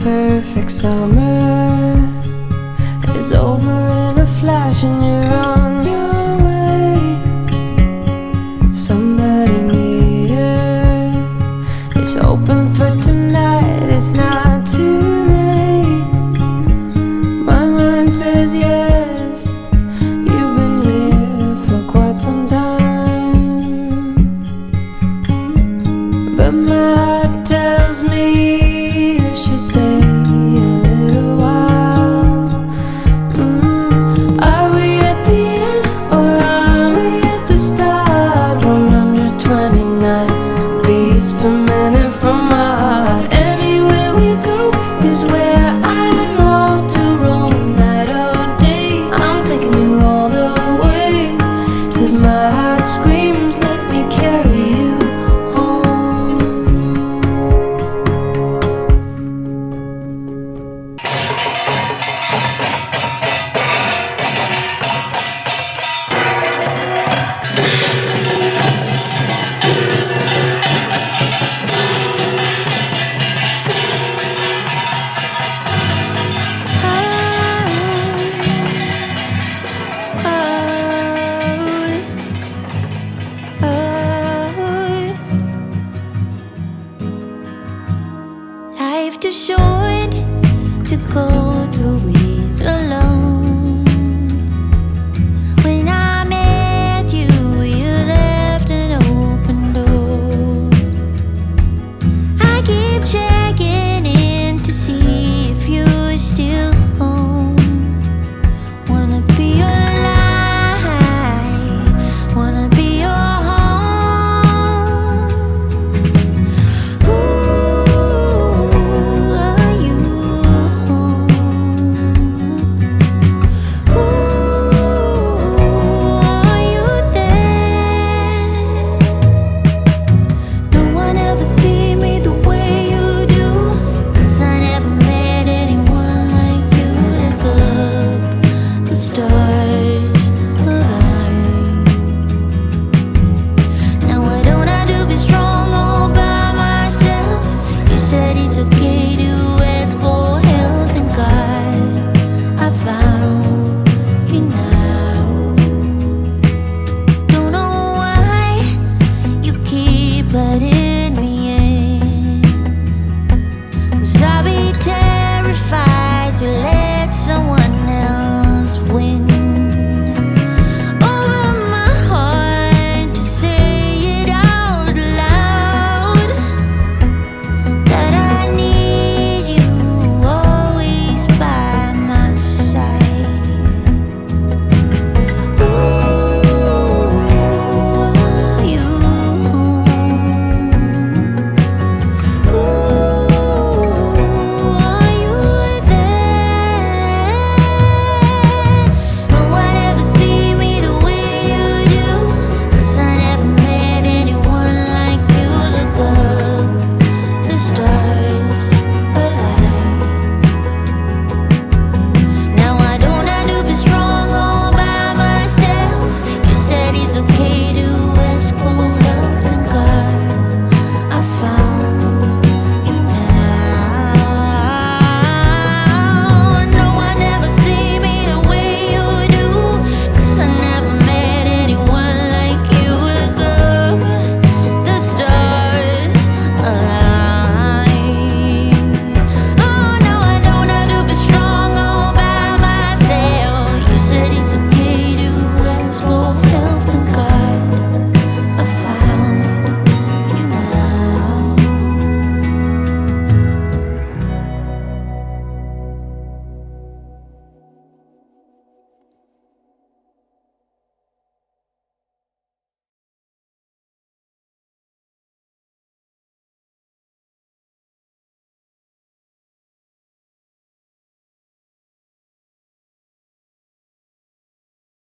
perfect summer is over in a flash and you're on your way. Somebody near is hoping for tonight. It's not too late. My mind says yes. You've been here for quite some time, but my heart tells me you should stay a little while. Are we at the end or are we at the start? 129 beats per minute from my heart. Anywhere we go is where I long to roam. Night or day, I'm taking you all the way, 'cause my heart screams, let me carry you home. Life too short to go through it alone. When I met you, you left an open door. I keep checking in to see if you're still home. Wanna be your light, wanna be your home. Ooh, are you home? Ooh, are you there? No one ever see me the way you do, 'cause I never met anyone like you. Look up, the stars align. Now what don't I do be strong all by myself? You said it's okay